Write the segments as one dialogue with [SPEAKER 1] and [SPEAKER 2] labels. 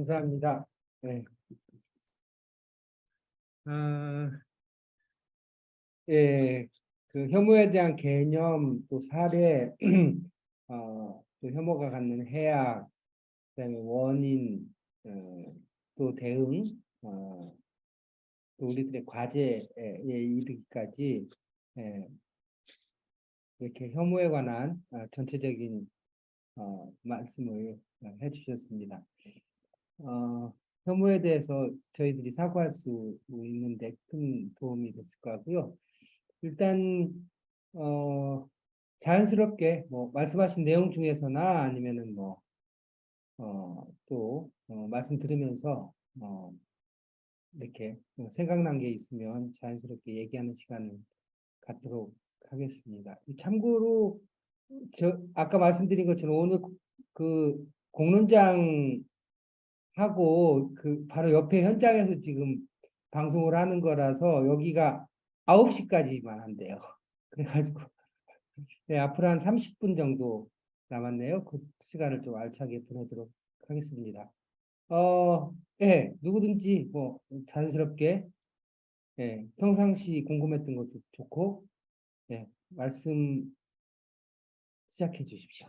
[SPEAKER 1] 감사합니다. 네. 예, 그 혐오에 대한 개념, 또 사례, 또 혐오가 갖는 해악, 그다음에 원인, 또 대응, 또 우리들의 과제에 이르기까지 이렇게 혐오에 관한 전체적인 말씀을 해주셨습니다. 혐오에 대해서 저희들이 사고할 수 있는데 큰 도움이 됐을 것 같고요. 일단 자연스럽게 뭐 말씀하신 내용 중에서나 아니면은 뭐 또 말씀 들으면서 이렇게 생각난 게 있으면 자연스럽게 얘기하는 시간을 갖도록 하겠습니다. 참고로 아까 말씀드린 것처럼 오늘 그 공론장 하고 그 바로 옆에 현장에서 지금 방송을 하는 거라서 여기가 9시까지만 한대요. 그래가지고 네, 앞으로 한 30분 정도 남았네요. 그 시간을 좀 알차게 보내도록 하겠습니다. 예, 누구든지 뭐 자연스럽게 예, 평상시 궁금했던 것도 좋고 예, 말씀 시작해 주십시오.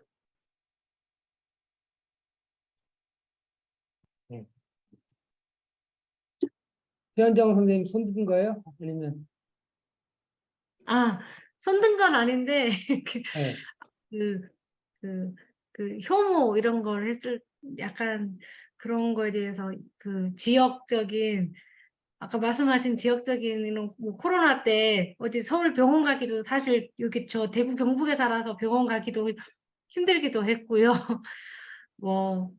[SPEAKER 1] 네. 최현정 선생님 손 든 거예요? 아니면
[SPEAKER 2] 손든 건 아닌데
[SPEAKER 1] 네.
[SPEAKER 2] 혐오 이런 걸 했을 약간 그런 거에 대해서 그 지역적인 아까 말씀하신 지역적인 이런 뭐 코로나 때 어디 서울 병원 가기도 사실 여기 저 대구 경북에 살아서 병원 가기도 힘들기도 했고요. 뭐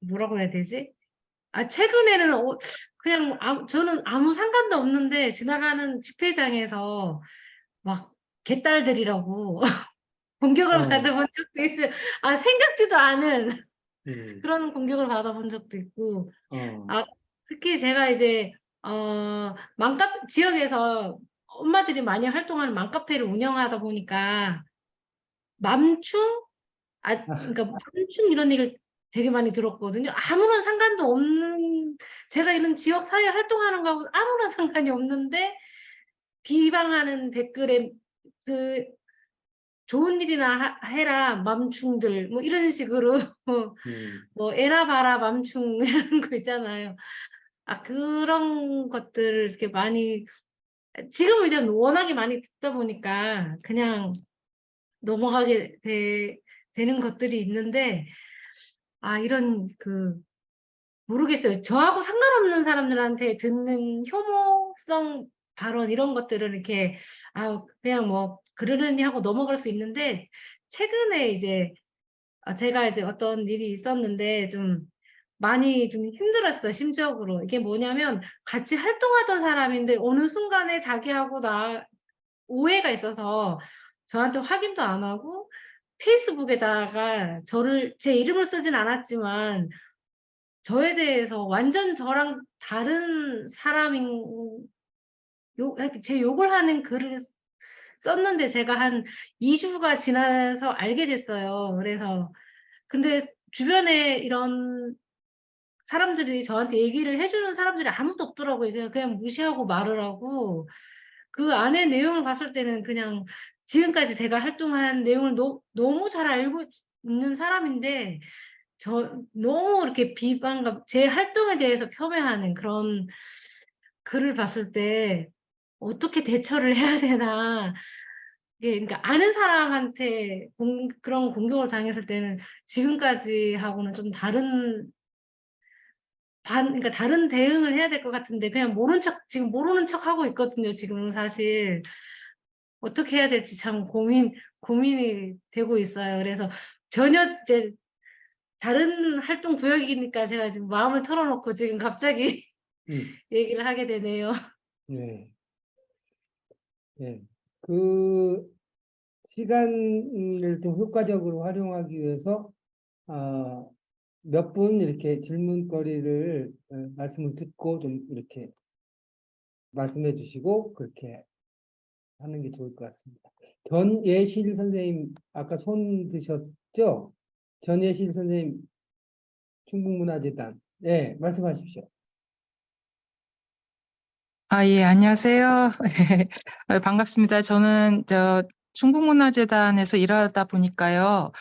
[SPEAKER 2] 뭐라고 해야 되지? 최근에는 그냥 저는 아무 상관도 없는데 지나가는 집회장에서 막 개딸들이라고 공격을 받아본 적도 있어요. 생각지도 않은 그런 공격을 받아본 적도 있고, 특히 제가 이제 지역에서 엄마들이 많이 활동하는 맘카페를 운영하다 보니까 맘충? 그러니까 맘충 이런 얘기를 되게 많이 들었거든요. 아무런 상관도 없는, 제가 이런 지역 사회에 활동하는 거하고 아무런 상관이 없는데 비방하는 댓글에 좋은 일이나 해라 맘충들 뭐 이런 식으로 뭐 에라 봐라 맘충 이런 거 있잖아요. 그런 것들을 이렇게 많이 지금은 이제 워낙에 많이 듣다 보니까 그냥 넘어가게 되는 것들이 있는데 이런 모르겠어요. 저하고 상관없는 사람들한테 듣는 혐오성 발언 이런 것들을 이렇게 그냥 뭐 그러려니 하고 넘어갈 수 있는데 최근에 이제 제가 이제 어떤 일이 있었는데 좀 많이 좀 힘들었어요, 심적으로. 이게 뭐냐면 같이 활동하던 사람인데 어느 순간에 자기하고 나 오해가 있어서 저한테 확인도 안 하고 페이스북에다가 제 이름을 쓰진 않았지만 저에 대해서 완전 저랑 다른 사람인 제 욕을 하는 글을 썼는데 제가 한 2주가 지나서 알게 됐어요. 그래서 근데 주변에 이런 사람들이 저한테 얘기를 해주는 사람들이 아무도 없더라고요. 그냥 무시하고 말을 하고 그 안에 내용을 봤을 때는 그냥 지금까지 제가 활동한 내용을 너무 잘 알고 있는 사람인데 너무 이렇게 제 활동에 대해서 폄훼하는 그런 글을 봤을 때 어떻게 대처를 해야 되나. 그러니까 아는 사람한테 그런 공격을 당했을 때는 지금까지 하고는 좀 그러니까 다른 대응을 해야 될 것 같은데 그냥 지금 모르는 척 하고 있거든요. 지금 사실 어떻게 해야 될지 참 고민이 되고 있어요. 그래서 전혀 이제 다른 활동 구역이니까 제가 지금 마음을 털어놓고 지금 갑자기 얘기를 하게 되네요.
[SPEAKER 1] 네. 네. 그 시간을 좀 효과적으로 활용하기 위해서 몇 분 이렇게 질문거리를 말씀을 듣고 좀 이렇게 말씀해 주시고 그렇게 하는 게 좋을 것 같습니다. 전예실 선생님 아까 손 드셨죠? 전예실 선생님 충북문화재단. 네, 말씀하십시오.
[SPEAKER 3] 예, 안녕하세요. 반갑습니다. 저는 충북문화재단에서 일하다 보니까요.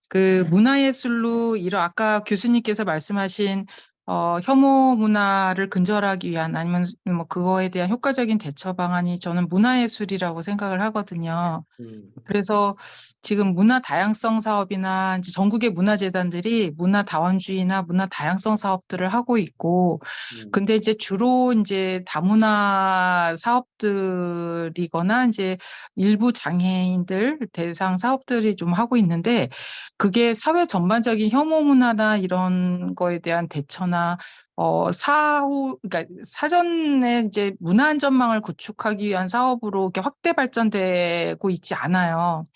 [SPEAKER 3] 그 문화예술로 아까 교수님께서 말씀하신 혐오 문화를 근절하기 위한 아니면 뭐 그거에 대한 효과적인 대처 방안이 저는 문화예술이라고 생각을 하거든요. 그래서 지금 문화 다양성 사업이나 이제 전국의 문화재단들이 문화 다원주의나 문화 다양성 사업들을 하고 있고, 근데 이제 주로 이제 다문화 사업들이거나 이제 일부 장애인들 대상 사업들이 좀 하고 있는데, 그게 사회 전반적인 혐오 문화나 이런 거에 대한 대처나 그러니까 사전에 이제 문화 안전망을 구축하기 위한 사업으로 이렇게 확대 발전되고 있지 않아요.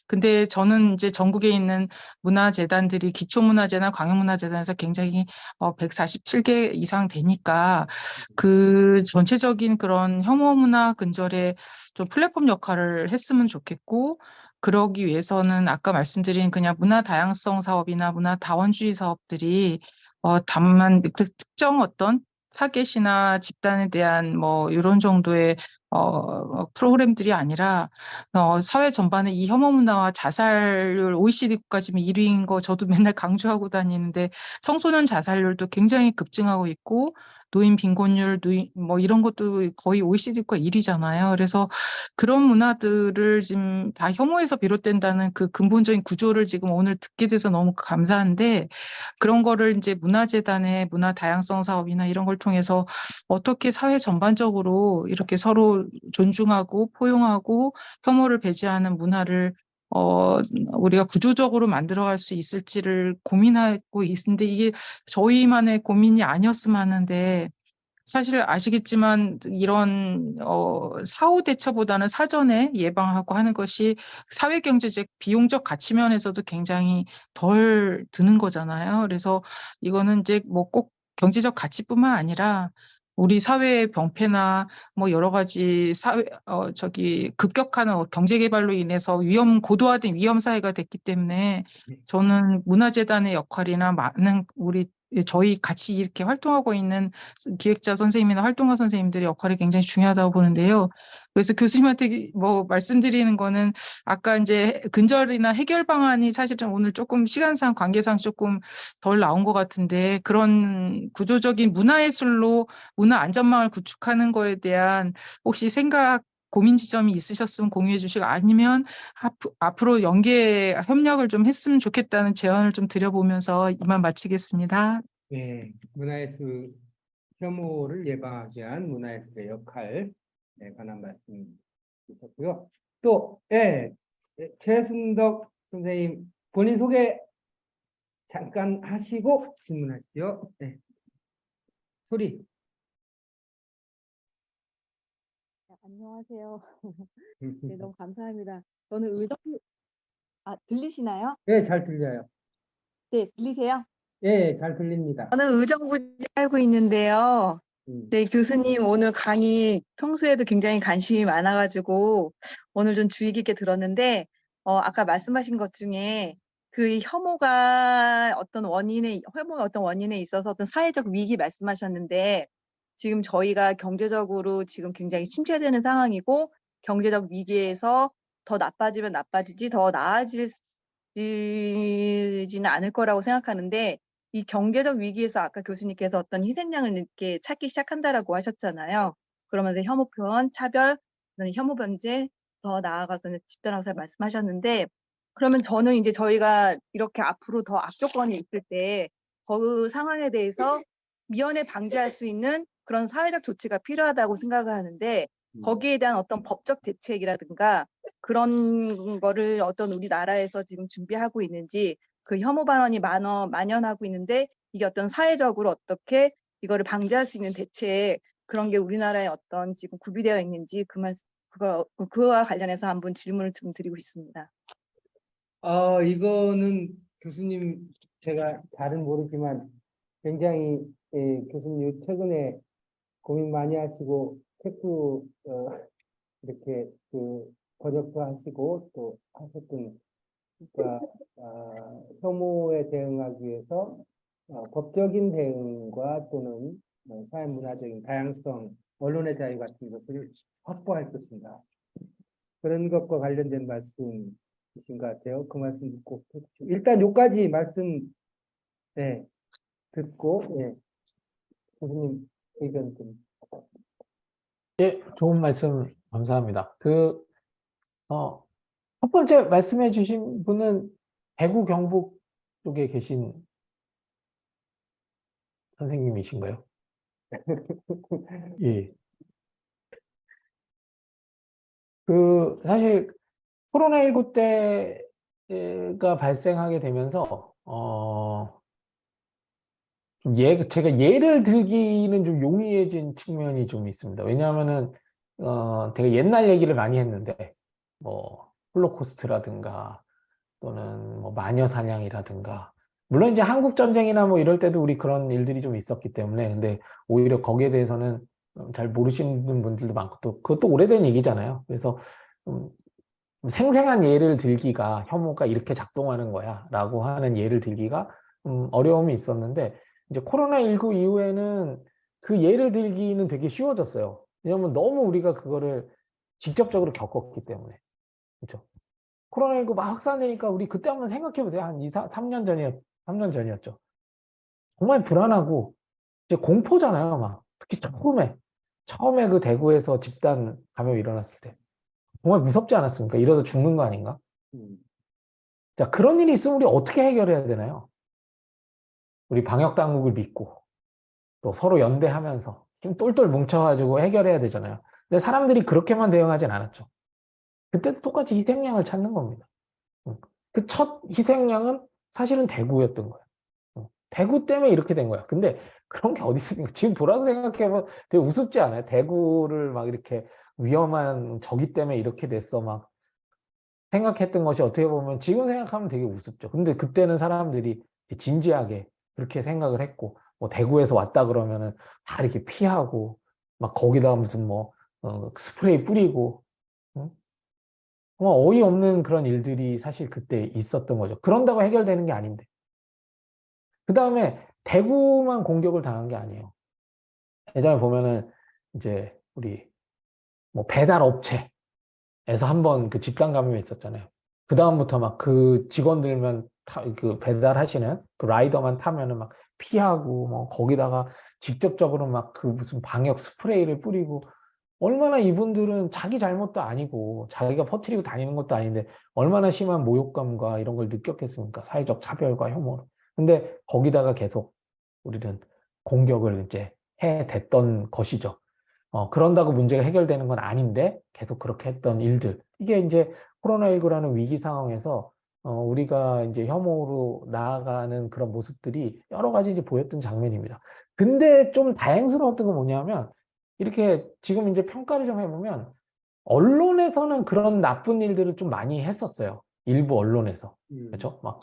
[SPEAKER 3] 근데 저는 이제 전국에 있는 문화재단들이 기초문화재나 광역문화재단에서 굉장히 147개 이상 되니까 그 전체적인 그런 혐오 문화 근절에 좀 플랫폼 역할을 했으면 좋겠고, 그러기 위해서는 아까 말씀드린 그냥 문화 다양성 사업이나 문화 다원주의 사업들이 다만 특정 어떤 타겟이나 집단에 대한 뭐 이런 정도의 프로그램들이 아니라 사회 전반에 이 혐오 문화와 자살률 OECD 국가지금 1위인 거 저도 맨날 강조하고 다니는데, 청소년 자살률도 굉장히 급증하고 있고 노인 빈곤율, 뭐 이런 것도 거의 OECD 국가 1위잖아요. 그래서 그런 문화들을 지금 다 혐오에서 비롯된다는 그 근본적인 구조를 지금 오늘 듣게 돼서 너무 감사한데, 그런 거를 이제 문화재단의 문화 다양성 사업이나 이런 걸 통해서 어떻게 사회 전반적으로 이렇게 서로 존중하고 포용하고 혐오를 배제하는 문화를 우리가 구조적으로 만들어갈 수 있을지를 고민하고 있는데, 이게 저희만의 고민이 아니었으면 하는데, 사실 아시겠지만 이런 사후 대처보다는 사전에 예방하고 하는 것이 사회경제적 비용적 가치 면에서도 굉장히 덜 드는 거잖아요. 그래서 이거는 이제 뭐 꼭 경제적 가치뿐만 아니라 우리 사회의 병폐나 뭐 여러 가지 급격한 경제 개발로 인해서 고도화된 위험 사회가 됐기 때문에, 저는 문화재단의 역할이나 많은 저희 같이 이렇게 활동하고 있는 기획자 선생님이나 활동가 선생님들의 역할이 굉장히 중요하다고 보는데요. 그래서 교수님한테 뭐 말씀드리는 거는, 아까 이제 근절이나 해결 방안이 사실 좀 오늘 조금 시간상 관계상 조금 덜 나온 것 같은데, 그런 구조적인 문화예술로 문화 안전망을 구축하는 거에 대한 혹시 고민 지점이 있으셨으면 공유해 주시고, 아니면 앞으로 협력을 좀 했으면 좋겠다는 제안을 좀 드려보면서 이만 마치겠습니다.
[SPEAKER 1] 네, 문화예술 혐오를 예방하기 위한 문화예술의 역할에 관한 말씀 주셨고요. 또, 최순덕 선생님, 본인 소개 잠깐 하시고 질문하시죠. 네. 소리.
[SPEAKER 4] 안녕하세요. 네, 너무 감사합니다. 저는 들리시나요?
[SPEAKER 1] 네, 잘 들려요.
[SPEAKER 4] 네, 들리세요?
[SPEAKER 1] 네, 잘 들립니다.
[SPEAKER 4] 저는 의정부에 살고 있는데요.
[SPEAKER 1] 음.
[SPEAKER 4] 네, 교수님 오늘 강의 평소에도 굉장히 관심이 많아가지고 오늘 좀 주의 깊게 들었는데, 아까 말씀하신 것 중에 그 혐오가 어떤 원인에 있어서 어떤 사회적 위기 말씀하셨는데, 지금 저희가 경제적으로 지금 굉장히 침체되는 상황이고, 경제적 위기에서 더 나빠지면 나빠지지 더 나아지지는 않을 거라고 생각하는데, 이 경제적 위기에서 아까 교수님께서 어떤 희생양을 이렇게 찾기 시작한다라고 하셨잖아요. 그러면서 혐오 표현, 차별, 혐오 변제, 더 나아가서는 집단 화살 말씀하셨는데, 그러면 저는 이제 저희가 이렇게 앞으로 더 악조건이 있을 때 그 상황에 대해서 미연에 방지할 수 있는 그런 사회적 조치가 필요하다고 생각을 하는데, 거기에 대한 어떤 법적 대책이라든가 그런 거를 어떤 우리나라에서 지금 준비하고 있는지, 그 혐오 발언이 만연하고 있는데 이게 어떤 사회적으로 어떻게 이거를 방지할 수 있는 대책, 그런 게 우리나라에 어떤 지금 구비되어 있는지 그거와 관련해서 한번 질문을 좀 드리고 싶습니다.
[SPEAKER 1] 이거는 교수님, 제가 잘은 모르지만 굉장히 교수님 최근에 고민 많이 하시고 책도 이렇게 번역도 하시고 또 하셨던, 그러니까 혐오에 대응하기 위해서 법적인 대응과 또는 사회문화적인 다양성, 언론의 자유 같은 것을 확보할 것인가. 그런 것과 관련된 말씀이신 것 같아요. 그 말씀 듣고 일단 요까지 말씀 네, 듣고 예, 선생님 의견 좀.
[SPEAKER 5] 예, 좋은 말씀 감사합니다. 첫 번째 말씀해 주신 분은 대구 경북 쪽에 계신 선생님이신가요? 예. 사실 코로나19 때가 발생하게 되면서, 제가 예를 들기는 좀 용이해진 측면이 좀 있습니다. 왜냐하면은, 되게 옛날 얘기를 많이 했는데, 뭐, 홀로코스트라든가, 또는 뭐, 마녀사냥이라든가, 물론 이제 한국전쟁이나 뭐 이럴 때도 우리 그런 일들이 좀 있었기 때문에, 근데 오히려 거기에 대해서는 잘 모르시는 분들도 많고, 또, 그것도 오래된 얘기잖아요. 그래서, 좀 생생한 예를 들기가 혐오가 이렇게 작동하는 거야 라고 하는 예를 들기가 어려움이 있었는데 이제 코로나19 이후에는 그 예를 들기는 되게 쉬워졌어요. 왜냐하면 너무 우리가 그거를 직접적으로 겪었기 때문에. 그렇죠? 코로나19 막 확산되니까 우리 그때 한번 생각해 보세요. 한 3년 삼년 전이었죠. 정말 불안하고 이제 공포잖아요. 막 특히 처음에 그 대구에서 집단 감염이 일어났을 때 정말 무섭지 않았습니까? 이러다 죽는 거 아닌가? 자, 그런 일이 있으면 우리 어떻게 해결해야 되나요? 우리 방역 당국을 믿고 또 서로 연대하면서 힘 똘똘 뭉쳐가지고 해결해야 되잖아요. 근데 사람들이 그렇게만 대응하진 않았죠. 그때도 똑같이 희생양을 찾는 겁니다. 그 첫 희생양은 사실은 대구였던 거예요. 대구 때문에 이렇게 된 거야. 근데 그런 게 어디 있습니까? 지금 돌아서 생각해보면 되게 우습지 않아요? 대구를 막 이렇게 위험한 적이 때문에 이렇게 됐어. 막 생각했던 것이 어떻게 보면 지금 생각하면 되게 우습죠. 근데 그때는 사람들이 진지하게 그렇게 생각을 했고, 뭐 대구에서 왔다 그러면은 다 이렇게 피하고, 막 거기다가 무슨 뭐, 스프레이 뿌리고, 응? 정말 어이없는 그런 일들이 사실 그때 있었던 거죠. 그런다고 해결되는 게 아닌데. 그 다음에 대구만 공격을 당한 게 아니에요. 예전에 보면은 이제 우리 뭐 배달 업체에서 한번 그 집단 감염이 있었잖아요. 그 다음부터 막 그 직원들만 그 배달하시는 그 라이더만 타면은 막 피하고 뭐 거기다가 직접적으로 막 그 무슨 방역 스프레이를 뿌리고 얼마나 이분들은 자기 잘못도 아니고 자기가 퍼뜨리고 다니는 것도 아닌데 얼마나 심한 모욕감과 이런 걸 느꼈겠습니까? 사회적 차별과 혐오를. 근데 거기다가 계속 우리는 공격을 이제 해댔던 것이죠. 그런다고 문제가 해결되는 건 아닌데 계속 그렇게 했던 일들. 이게 이제 코로나19라는 위기 상황에서 우리가 이제 혐오로 나아가는 그런 모습들이 여러 가지 이제 보였던 장면입니다. 근데 좀 다행스러웠던 건 뭐냐면 이렇게 지금 이제 평가를 좀 해보면 언론에서는 그런 나쁜 일들을 좀 많이 했었어요. 일부 언론에서. 그렇죠? 막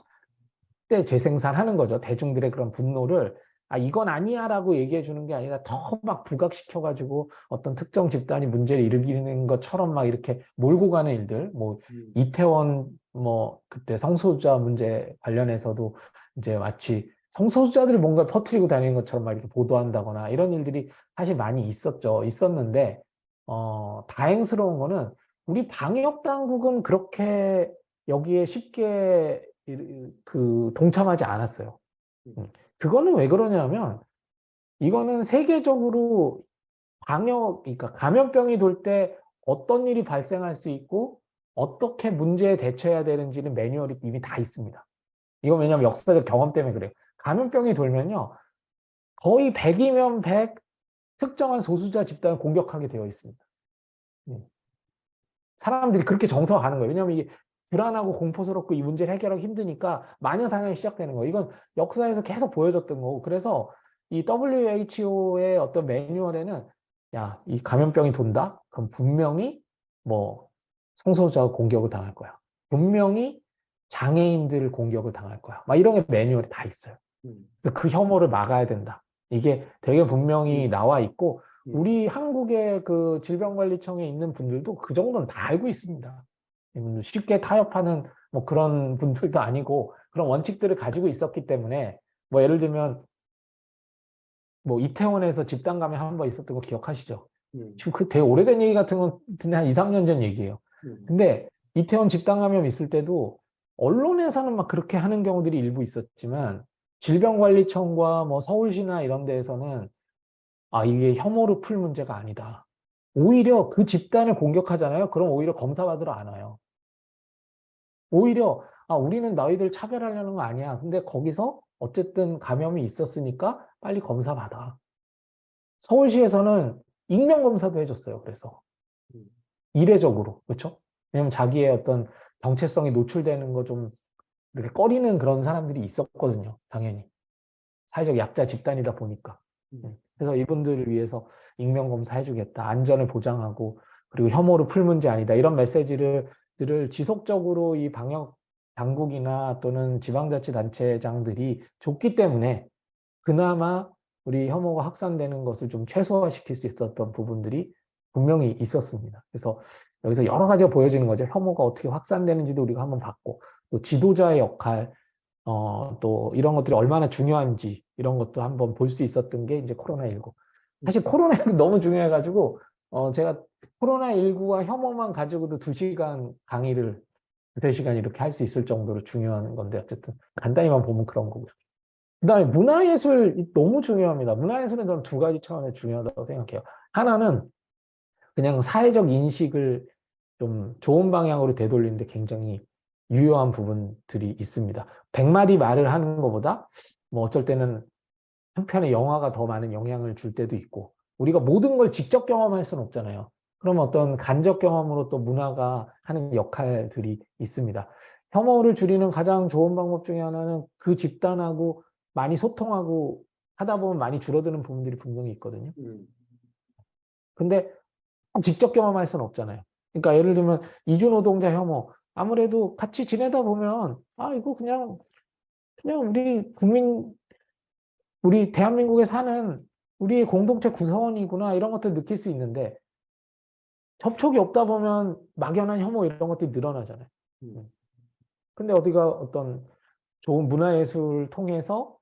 [SPEAKER 5] 때 재생산하는 거죠. 대중들의 그런 분노를 이건 아니야라고 얘기해 주는 게 아니라 더 막 부각시켜가지고 어떤 특정 집단이 문제를 일으키는 것처럼 막 이렇게 몰고 가는 일들, 뭐 이태원 뭐 그때 성소수자 문제 관련해서도 이제 마치 성소수자들이 뭔가 퍼뜨리고 다니는 것처럼 막 이렇게 보도한다거나 이런 일들이 사실 많이 있었는데 다행스러운 거는 우리 방역 당국은 그렇게 여기에 쉽게 동참하지 않았어요. 그거는 왜 그러냐면 이거는 세계적으로 그러니까 감염병이 돌 때 어떤 일이 발생할 수 있고 어떻게 문제에 대처해야 되는지는 매뉴얼이 이미 다 있습니다. 이건 왜냐면 역사적 경험 때문에 그래요. 감염병이 돌면요. 거의 100이면 100 특정한 소수자 집단을 공격하게 되어 있습니다. 사람들이 그렇게 정서가는 거예요. 왜냐하면 이게 불안하고 공포스럽고 이 문제를 해결하기 힘드니까 마녀 사냥이 시작되는 거예요. 이건 역사에서 계속 보여줬던 거고. 그래서 이 WHO의 어떤 매뉴얼에는 야, 이 감염병이 돈다? 그럼 분명히 뭐 성소수자가 공격을 당할 거야. 분명히 장애인들 공격을 당할 거야. 막 이런 게 매뉴얼이 다 있어요. 그래서 그 혐오를 막아야 된다. 이게 되게 분명히 나와 있고 우리 한국의 그 질병관리청에 있는 분들도 그 정도는 다 알고 있습니다. 쉽게 타협하는 뭐 그런 분들도 아니고 그런 원칙들을 가지고 있었기 때문에 뭐 예를 들면 뭐 이태원에서 집단 감염 한 번 있었던 거 기억하시죠? 지금 그 되게 오래된 얘기 같은 건 한 2, 3년 전 얘기예요. 근데 이태원 집단 감염 있을 때도 언론에서는 막 그렇게 하는 경우들이 일부 있었지만 질병관리청과 뭐 서울시나 이런 데에서는 아, 이게 혐오로 풀 문제가 아니다. 오히려 그 집단을 공격하잖아요. 그럼 오히려 검사받으러 안 와요. 오히려 아, 우리는 너희들 차별하려는 거 아니야. 근데 거기서 어쨌든 감염이 있었으니까 빨리 검사 받아. 서울시에서는 익명 검사도 해줬어요. 그래서 이례적으로 그렇죠? 왜냐면 자기의 어떤 정체성이 노출되는 거 좀 이렇게 꺼리는 그런 사람들이 있었거든요. 당연히 사회적 약자 집단이다 보니까. 그래서 이분들을 위해서 익명 검사 해주겠다. 안전을 보장하고 그리고 혐오로 풀 문제 아니다. 이런 메시지를 지속적으로 이 방역 당국이나 또는 지방자치단체장들이 줬기 때문에 그나마 우리 혐오가 확산되는 것을 좀 최소화시킬 수 있었던 부분들이 분명히 있었습니다. 그래서 여기서 여러 가지가 보여지는 거죠. 혐오가 어떻게 확산되는지도 우리가 한번 봤고, 또 지도자의 역할, 또 이런 것들이 얼마나 중요한지 이런 것도 한번 볼 수 있었던 게 이제 코로나19. 사실 코로나19 너무 중요해가지고, 제가 코로나19와 혐오만 가지고도 2시간 강의를 3시간 이렇게 할 수 있을 정도로 중요한 건데, 어쨌든 간단히만 보면 그런 거고요. 그다음에 문화예술 너무 중요합니다. 문화예술은 저는 2가지 차원에 중요하다고 생각해요. 하나는 그냥 사회적 인식을 좀 좋은 방향으로 되돌리는데 굉장히 유효한 부분들이 있습니다. 100마디 말을 하는 것보다 뭐 어쩔 때는 한 편의 영화가 더 많은 영향을 줄 때도 있고 우리가 모든 걸 직접 경험할 수는 없잖아요. 그럼 어떤 간접 경험으로 또 문화가 하는 역할들이 있습니다. 혐오를 줄이는 가장 좋은 방법 중에 하나는 그 집단하고 많이 소통하고 하다 보면 많이 줄어드는 부분들이 분명히 있거든요. 근데 직접 경험할 수는 없잖아요. 그러니까 예를 들면 이주노동자 혐오 아무래도 같이 지내다 보면 아 이거 그냥 우리 대한민국에 사는 우리의 공동체 구성원이구나 이런 것들 느낄 수 있는데 접촉이 없다 보면 막연한 혐오 이런 것들이 늘어나잖아요. 근데 어디가 어떤 좋은 문화예술을 통해서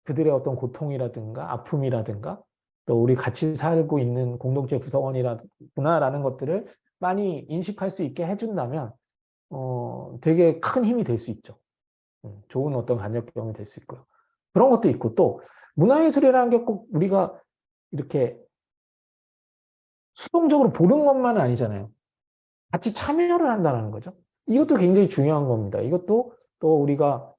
[SPEAKER 5] 그들의 어떤 고통이라든가 아픔이라든가 또 우리 같이 살고 있는 공동체 구성원이라구나라는 것들을 많이 인식할 수 있게 해준다면 되게 큰 힘이 될 수 있죠. 좋은 어떤 간접 경험이 될 수 있고요. 그런 것도 있고 또 문화예술이라는 게 꼭 우리가 이렇게 수동적으로 보는 것만은 아니잖아요. 같이 참여를 한다는 거죠. 이것도 굉장히 중요한 겁니다. 이것도 또 우리가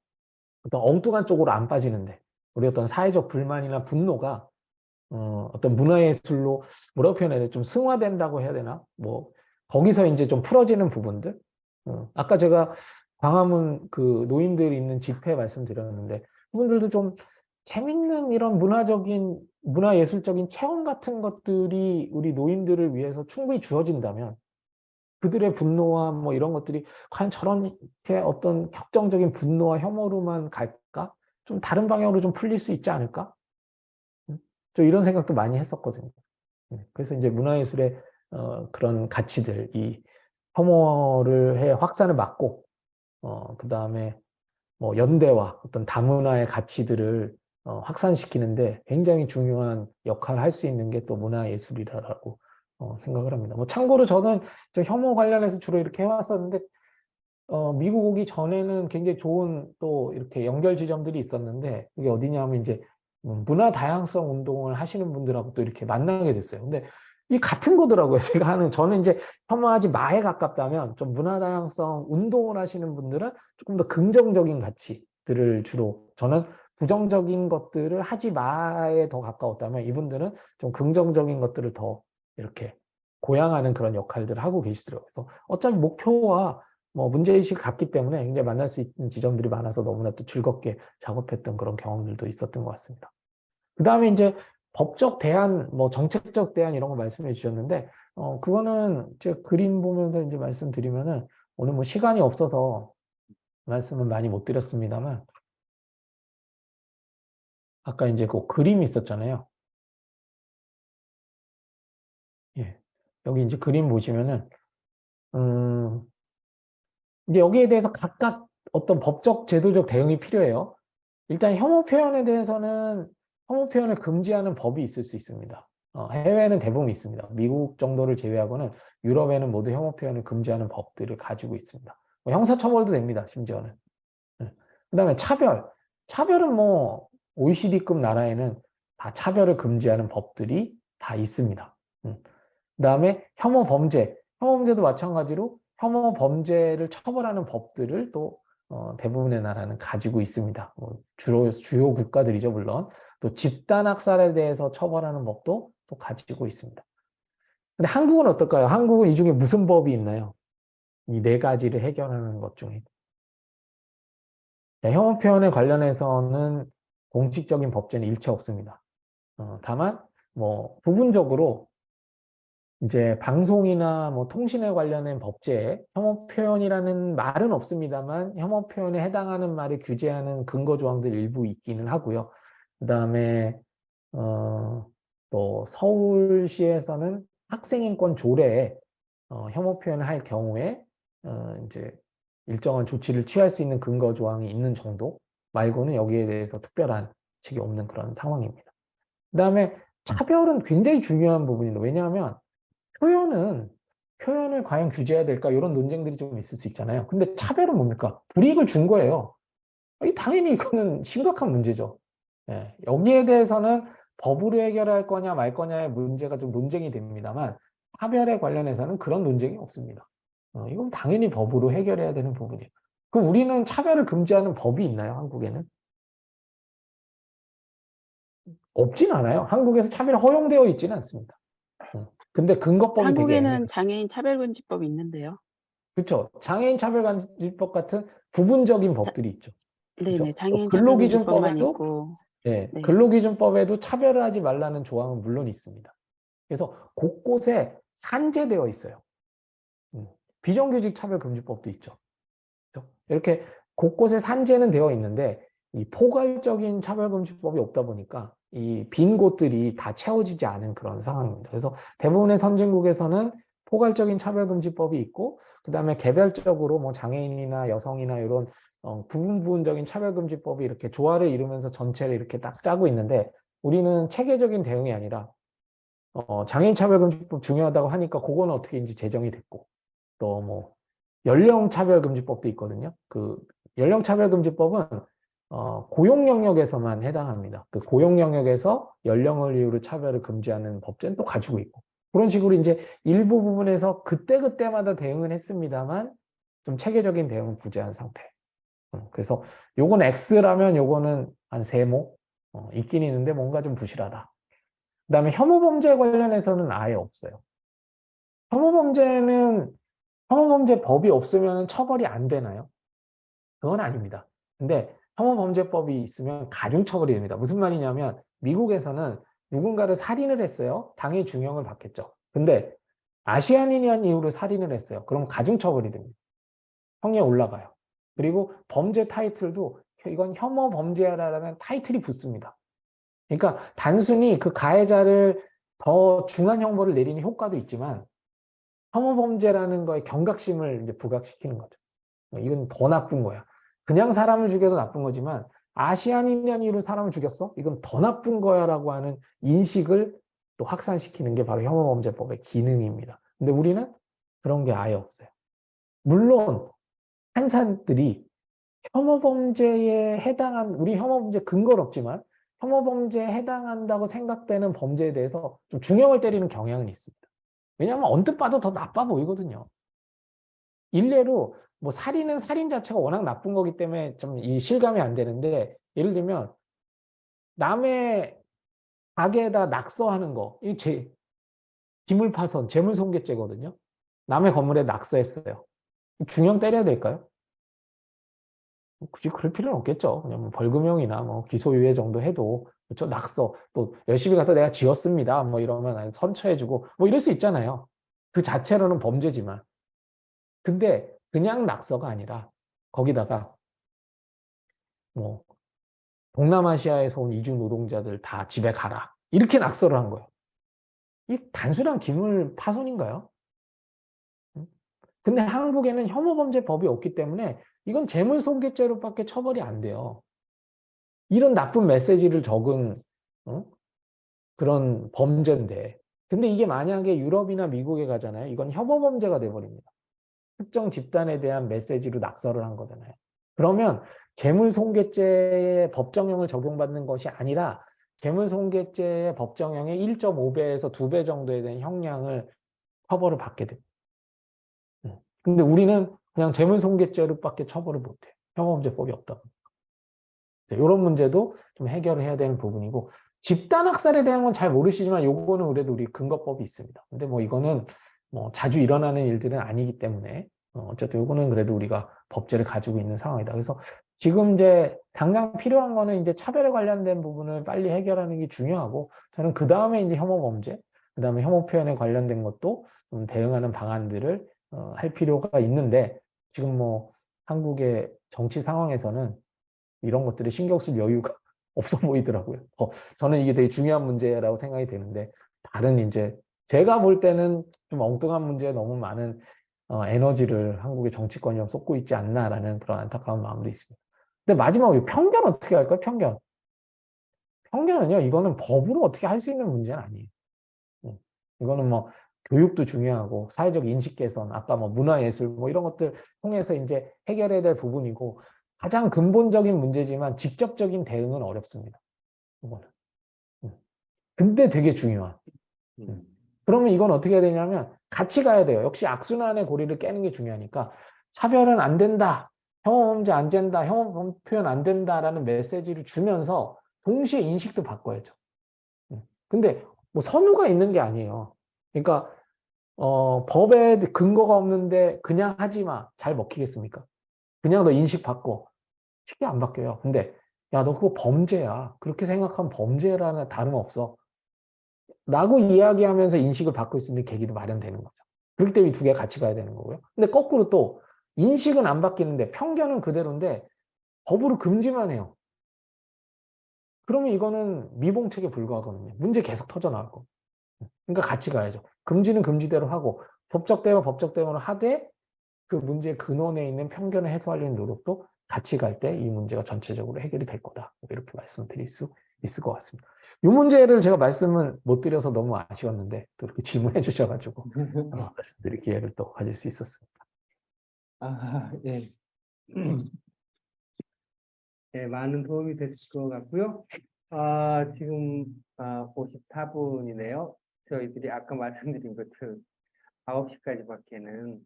[SPEAKER 5] 어떤 엉뚱한 쪽으로 안 빠지는데 우리 어떤 사회적 불만이나 분노가 어떤 문화예술로 뭐라고 표현해야 돼? 좀 승화된다고 해야 되나? 뭐 거기서 이제 좀 풀어지는 부분들. 아까 제가 광화문 그 노인들이 있는 집회 말씀드렸는데 그분들도 좀 재밌는 이런 문화예술적인 체험 같은 것들이 우리 노인들을 위해서 충분히 주어진다면 그들의 분노와 뭐 이런 것들이 과연 저렇게 어떤 격정적인 분노와 혐오로만 갈까? 좀 다른 방향으로 좀 풀릴 수 있지 않을까? 좀 이런 생각도 많이 했었거든요. 그래서 이제 문화예술의 그런 가치들, 이 혐오를 확산을 막고, 그 다음에 뭐 연대와 어떤 다문화의 가치들을 확산시키는데 굉장히 중요한 역할을 할 수 있는 게 또 문화예술이라고 생각을 합니다. 뭐 참고로 저는 저 혐오 관련해서 주로 이렇게 해왔었는데 미국 오기 전에는 굉장히 좋은 또 이렇게 연결 지점들이 있었는데 이게 어디냐면 이제 문화 다양성 운동을 하시는 분들하고 또 이렇게 만나게 됐어요. 근데 이 같은 거더라고요. 저는 이제 혐오하지 마에 가깝다면 좀 문화 다양성 운동을 하시는 분들은 조금 더 긍정적인 가치들을 주로 저는 부정적인 것들을 하지 마에 더 가까웠다면 이분들은 좀 긍정적인 것들을 더 이렇게 고양하는 그런 역할들을 하고 계시더라고요. 그래서 어차피 목표와 뭐 문제의식이 같기 때문에 굉장히 만날 수 있는 지점들이 많아서 너무나 또 즐겁게 작업했던 그런 경험들도 있었던 것 같습니다. 그 다음에 이제 법적 대안, 뭐 정책적 대안 이런 거 말씀해 주셨는데, 그거는 제가 그림 보면서 이제 말씀드리면은 오늘 뭐 시간이 없어서 말씀은 많이 못 드렸습니다만, 아까 이제 그 그림이 있었잖아요. 예. 여기 이제 그림 보시면은, 이제 여기에 대해서 각각 어떤 법적, 제도적 대응이 필요해요. 일단 혐오 표현에 대해서는 혐오 표현을 금지하는 법이 있을 수 있습니다. 해외에는 대부분 있습니다. 미국 정도를 제외하고는 유럽에는 모두 혐오 표현을 금지하는 법들을 가지고 있습니다. 뭐 형사처벌도 됩니다. 심지어는. 그다음에 차별. 차별은 뭐 OECD급 나라에는 다 차별을 금지하는 법들이 다 있습니다. 그다음에 혐오 범죄. 혐오 범죄도 마찬가지로 혐오 범죄를 처벌하는 법들을 또 대부분의 나라는 가지고 있습니다. 뭐 주요 국가들이죠, 물론. 또 집단 학살에 대해서 처벌하는 법도 또 가지고 있습니다. 근데 한국은 어떨까요? 한국은 이 중에 무슨 법이 있나요? 이 네 가지를 해결하는 것 중에. 혐오 표현에 관련해서는 공식적인 법제는 일체 없습니다. 다만 뭐 부분적으로 이제 방송이나 뭐 통신에 관련된 법제에 혐오 표현이라는 말은 없습니다만 혐오 표현에 해당하는 말을 규제하는 근거 조항들 일부 있기는 하고요. 그다음에 또 서울시에서는 학생인권 조례에 혐오 표현을 할 경우에 이제 일정한 조치를 취할 수 있는 근거 조항이 있는 정도 말고는 여기에 대해서 특별한 책이 없는 그런 상황입니다. 그다음에 차별은 굉장히 중요한 부분인데 왜냐하면 표현을 과연 규제해야 될까 이런 논쟁들이 좀 있을 수 있잖아요. 근데 차별은 뭡니까? 불이익을 준 거예요. 당연히 이거는 심각한 문제죠. 예, 여기에 대해서는 법으로 해결할 거냐 말 거냐의 문제가 좀 논쟁이 됩니다만 차별에 관련해서는 그런 논쟁이 없습니다. 이건 당연히 법으로 해결해야 되는 부분이에요. 그럼 우리는 차별을 금지하는 법이 있나요? 한국에는? 없진 않아요. 한국에서 차별이 허용되어 있지는 않습니다. 근데 근거법이 되게 애매해요.
[SPEAKER 6] 한국에는 장애인 차별금지법이 있는데요.
[SPEAKER 5] 그렇죠. 장애인 차별금지법 같은 부분적인 법들이 있죠.
[SPEAKER 6] 네네,
[SPEAKER 5] 그렇죠?
[SPEAKER 6] 장애인
[SPEAKER 5] 근로기준법에도
[SPEAKER 6] 차별금지법만 있고,
[SPEAKER 5] 네,
[SPEAKER 6] 네.
[SPEAKER 5] 근로기준법에도 차별을 하지 말라는 조항은 물론 있습니다. 그래서 곳곳에 산재되어 있어요. 비정규직 차별금지법도 있죠. 그렇죠? 이렇게 곳곳에 산재는 되어 있는데 이 포괄적인 차별금지법이 없다 보니까 이 빈 곳들이 다 채워지지 않은 그런 상황입니다. 그래서 대부분의 선진국에서는 포괄적인 차별금지법이 있고 그다음에 개별적으로 뭐 장애인이나 여성이나 이런 부분적인 차별금지법이 이렇게 조화를 이루면서 전체를 이렇게 딱 짜고 있는데 우리는 체계적인 대응이 아니라 장애인 차별금지법 중요하다고 하니까 그거는 어떻게 이제 제정이 됐고 또 뭐 연령차별금지법도 있거든요. 그 연령차별금지법은 고용 영역에서만 해당합니다. 그 고용 영역에서 연령을 이유로 차별을 금지하는 법제는 또 가지고 있고 그런 식으로 이제 일부 부분에서 그때그때마다 대응은 했습니다만 좀 체계적인 대응은 부재한 상태. 그래서 요건 X라면 요거는 한 세모 있긴 있는데 뭔가 좀 부실하다. 그다음에 혐오범죄 관련해서는 아예 없어요. 혐오범죄 법이 없으면 처벌이 안 되나요? 그건 아닙니다. 근데 혐오범죄법이 있으면 가중처벌이 됩니다. 무슨 말이냐면 미국에서는 누군가를 살인을 했어요. 당연히 중형을 받겠죠. 근데 아시아인이라는 이유로 살인을 했어요. 그럼 가중처벌이 됩니다. 형에 올라가요. 그리고 범죄 타이틀도 이건 혐오범죄라는 타이틀이 붙습니다. 그러니까 단순히 그 가해자를 더 중한 형벌을 내리는 효과도 있지만 혐오범죄라는 거에 경각심을 이제 부각시키는 거죠. 이건 더 나쁜 거야. 그냥 사람을 죽여도 나쁜 거지만 아시안인이라는 이유로 사람을 죽였어? 이건 더 나쁜 거야라고 하는 인식을 또 확산시키는 게 바로 혐오범죄법의 기능입니다. 근데 우리는 그런 게 아예 없어요. 물론 판사들이 혐오범죄에 해당한 우리 혐오범죄 근거는 없지만 혐오범죄에 해당한다고 생각되는 범죄에 대해서 좀 중형을 때리는 경향은 있습니다. 왜냐하면 언뜻 봐도 더 나빠 보이거든요. 일례로 뭐 살인은 살인 자체가 워낙 나쁜 거기 때문에 좀 이 실감이 안 되는데 예를 들면 남의 가게에다 낙서하는 거, 이 기물파손, 재물손괴죄거든요. 남의 건물에 낙서했어요. 중형 때려야 될까요? 굳이 그럴 필요는 없겠죠. 그냥 뭐 벌금형이나 뭐 기소유예 정도 해도 그렇죠. 낙서 또 열심히 가서 내가 지었습니다. 뭐 이러면 선처해주고 뭐 이럴 수 있잖아요. 그 자체로는 범죄지만. 근데 그냥 낙서가 아니라 거기다가 뭐 동남아시아에서 온 이주 노동자들 다 집에 가라. 이렇게 낙서를 한 거예요. 이 단순한 기물 파손인가요? 근데 한국에는 혐오범죄법이 없기 때문에 이건 재물손괴죄로밖에 처벌이 안 돼요. 이런 나쁜 메시지를 적은 그런 범죄인데, 근데 이게 만약에 유럽이나 미국에 가잖아요. 이건 혐오 범죄가 돼버립니다. 특정 집단에 대한 메시지로 낙서를 한 거잖아요. 그러면 재물손괴죄의 법정형을 적용받는 것이 아니라 재물손괴죄의 법정형의 1.5배에서 2배 정도에 대한 형량을 처벌을 받게 됩니다. 근데 우리는 그냥 재물손괴죄로밖에 처벌을 못해요. 혐오범죄법이 없다. 이런 문제도 좀 해결을 해야 되는 부분이고, 집단학살에 대한 건 잘 모르시지만 요거는 그래도 우리 근거법이 있습니다. 근데 뭐 이거는 뭐 자주 일어나는 일들은 아니기 때문에 어쨌든 요거는 그래도 우리가 법제를 가지고 있는 상황이다. 그래서 지금 이제 당장 필요한 거는 이제 차별에 관련된 부분을 빨리 해결하는 게 중요하고, 저는 그 다음에 이제 혐오 범죄, 그 다음에 혐오 표현에 관련된 것도 좀 대응하는 방안들을 할 필요가 있는데, 지금 뭐 한국의 정치 상황에서는 이런 것들이 신경 쓸 여유가 없어 보이더라고요. 저는 이게 되게 중요한 문제라고 생각이 되는데, 다른 이제 제가 볼 때는 좀 엉뚱한 문제에 너무 많은 에너지를 한국의 정치권이 좀 쏟고 있지 않나라는 그런 안타까운 마음도 있습니다. 근데 마지막으로 편견 어떻게 할까요? 편견. 편견은요, 이거는 법으로 어떻게 할 수 있는 문제는 아니에요. 이거는 뭐 교육도 중요하고 사회적 인식 개선, 아까 뭐 문화예술 뭐 이런 것들 통해서 이제 해결해야 될 부분이고, 가장 근본적인 문제지만 직접적인 대응은 어렵습니다. 이거는. 근데 되게 중요한. 그러면 이건 어떻게 해야 되냐면 같이 가야 돼요. 역시 악순환의 고리를 깨는 게 중요하니까, 차별은 안 된다, 혐오범죄 안 된다, 혐오 표현 안 된다라는 메시지를 주면서 동시에 인식도 바꿔야죠. 근데 뭐 선우가 있는 게 아니에요. 그러니까 법에 근거가 없는데 그냥 하지 마, 잘 먹히겠습니까? 그냥 너 인식 바꿔, 쉽게 안 바뀌어요. 근데 야, 너 그거 범죄야, 그렇게 생각하면 범죄라는 다름없어 라고 이야기하면서 인식을 바꿀 수 있는 계기도 마련되는 거죠. 그렇기 때문에 이 두 개 같이 가야 되는 거고요. 근데 거꾸로 또 인식은 안 바뀌는데 편견은 그대로인데 법으로 금지만 해요. 그러면 이거는 미봉책에 불과하거든요. 문제 계속 터져 나올 거고. 그러니까 같이 가야죠. 금지는 금지대로 하고 법적 대응 법적 대응을 하되, 그 문제의 근원에 있는 편견을 해소하려는 노력도 같이 갈 때 이 문제가 전체적으로 해결이 될 거다. 이렇게 말씀드릴 수 있을 것 같습니다. 이 문제를 제가 말씀을 못 드려서 너무 아쉬웠는데 또 이렇게 질문해 주셔가지고 말씀드릴 기회를 또 가질 수 있었습니다.
[SPEAKER 1] 아, 예. 예, 많은 도움이 됐을 것 같고요. 지금 54분이네요. 저희들이 아까 말씀드린 것처럼 9시까지밖에는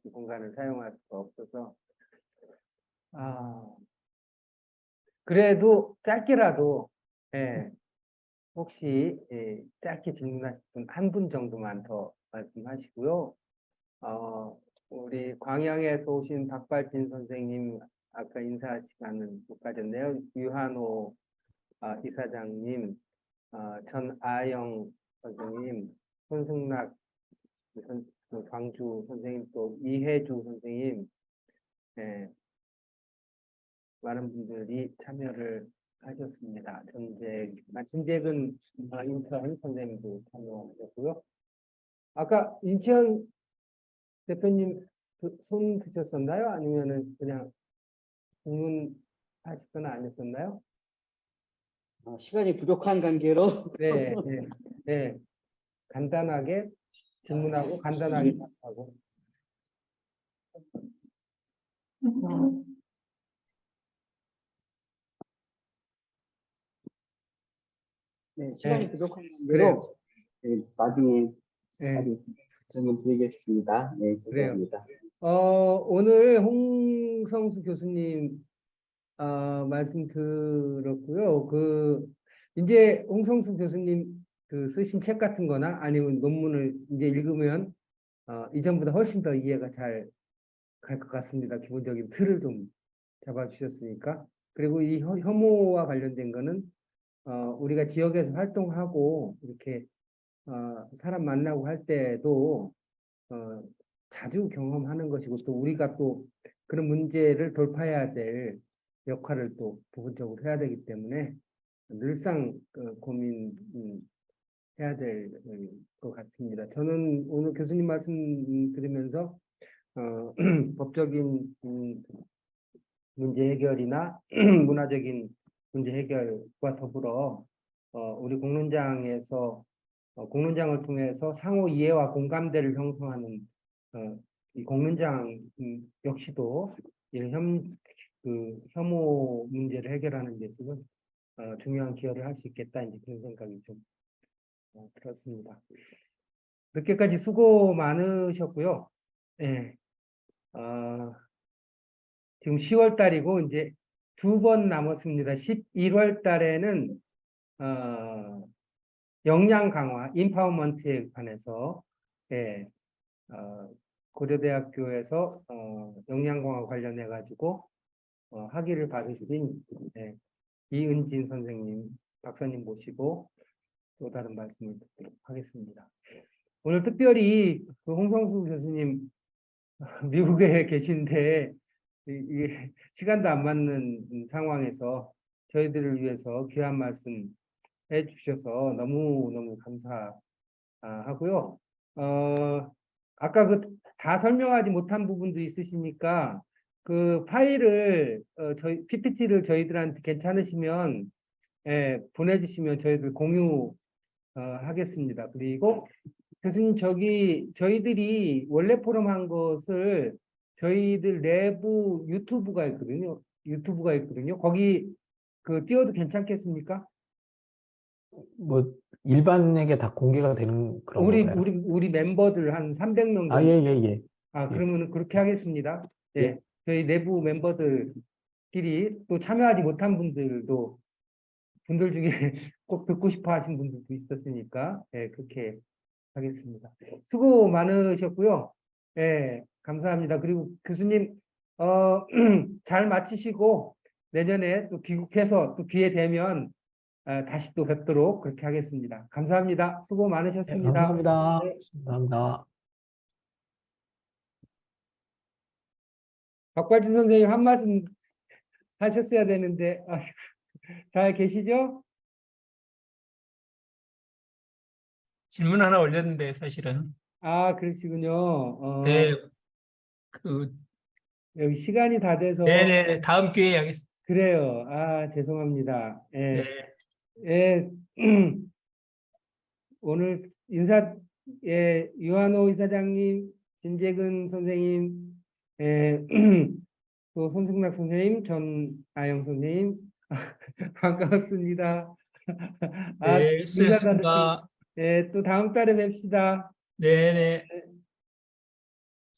[SPEAKER 1] 이 공간을 사용할 수가 없어서, 그래도 짧게라도, 예, 혹시 짧게 질문하실 분 한 분 정도만 더 말씀하시고요. 우리 광양에서 오신 박발진 선생님, 아까 인사 시간은 못 가졌네요. 유한호 이사장님, 전아영 선생님, 손승락 광주 선생님, 또 이혜주 선생님, 예, 많은 분들이 참여를 하셨습니다. 진재근 인천 선생님도 참여하셨고요. 아까 인천 대표님 손 드셨었나요? 아니면은 그냥 질문하실 건 아니었었나요?
[SPEAKER 7] 시간이 부족한 관계로
[SPEAKER 1] 네, 네, 네. 간단하게 질문하고 간단하게 답하고.
[SPEAKER 7] 네, 시간이
[SPEAKER 1] 네,
[SPEAKER 7] 부족한
[SPEAKER 1] 그래요.
[SPEAKER 7] 관계로 네, 나중에
[SPEAKER 1] 네,
[SPEAKER 7] 질문 드리겠습니다. 네,
[SPEAKER 1] 그래요.
[SPEAKER 7] 죄송합니다.
[SPEAKER 1] 오늘 홍성수 교수님 말씀 들었고요. 이제 홍성수 교수님 쓰신 책 같은 거나 아니면 논문을 이제 읽으면 이전보다 훨씬 더 이해가 잘 갈 것 같습니다. 기본적인 틀을 좀 잡아주셨으니까. 그리고 이 혐오와 관련된 거는 우리가 지역에서 활동하고 이렇게 사람 만나고 할 때도 자주 경험하는 것이고, 또 우리가 또 그런 문제를 돌파해야 될 역할을 또 부분적으로 해야 되기 때문에 늘상 고민해야 될 것 같습니다. 저는 오늘 교수님 말씀 들으면서 법적인 문제 해결이나 문화적인 문제 해결과 더불어 우리 공론장에서 공론장을 통해서 상호 이해와 공감대를 형성하는 이 공론장 역시도 이런 혐오 문제를 해결하는 데 있어서 중요한 기여를 할 수 있겠다 이제 그런 생각이 좀 들었습니다. 늦게까지 수고 많으셨고요. 예. 지금 10월 달이고 이제 2번 남았습니다. 11월 달에는 역량 강화, 인파워먼트에 관해서 예, 고려대학교에서 역량 강화 관련해 가지고 학위를 받으신 예, 이은진 선생님, 박사님 모시고 또 다른 말씀을 듣도록 하겠습니다. 오늘 특별히 그 홍성수 교수님 미국에 계신데 시간도 안 맞는 상황에서 저희들을 위해서 귀한 말씀 해주셔서 너무 감사하고요. 아까 다 설명하지 못한 부분도 있으시니까 그 파일을 저희 PPT를 저희들한테 괜찮으시면 보내주시면 저희들 공유 하겠습니다. 그리고 교수님 저희들이 원래 포럼한 것을 저희들 내부 유튜브가 있거든요. 거기 띄워도 괜찮겠습니까?
[SPEAKER 5] 뭐 일반에게 다 공개가 되는 그런 건가요?
[SPEAKER 1] 우리 멤버들 한 300명 정도.
[SPEAKER 5] 예.
[SPEAKER 1] 그러면 그렇게 하겠습니다. 예. 저희 내부 멤버들끼리 또 참여하지 못한 분들 중에 꼭 듣고 싶어 하신 분들도 있었으니까, 예, 그렇게 하겠습니다. 수고 많으셨고요. 예, 감사합니다. 그리고 교수님, 잘 마치시고 내년에 또 귀국해서 또 기회 되면 다시 또 뵙도록 그렇게 하겠습니다. 감사합니다. 수고
[SPEAKER 5] 네,
[SPEAKER 1] 많으셨습니다.
[SPEAKER 5] 감사합니다.
[SPEAKER 1] 네.
[SPEAKER 5] 감사합니다.
[SPEAKER 1] 박관진 선생님 한 말씀 하셨어야 되는데 잘 계시죠?
[SPEAKER 8] 질문 하나 올렸는데 사실은
[SPEAKER 1] 그러시군요.
[SPEAKER 8] 네,
[SPEAKER 1] 여기 시간이 다 돼서
[SPEAKER 8] 네네 다음 기회에 하겠습니다.
[SPEAKER 1] 그래요. 죄송합니다. 예.
[SPEAKER 8] 네.
[SPEAKER 1] 예. 오늘 유한호 이사장님, 진재근 선생님, 또 손승락 선생님, 전아영 선생님 반갑습니다.
[SPEAKER 8] 네,
[SPEAKER 1] 인사 다
[SPEAKER 8] 수고하셨습니다.
[SPEAKER 1] 듣기. 또 다음 달에 뵙시다.
[SPEAKER 8] 네네.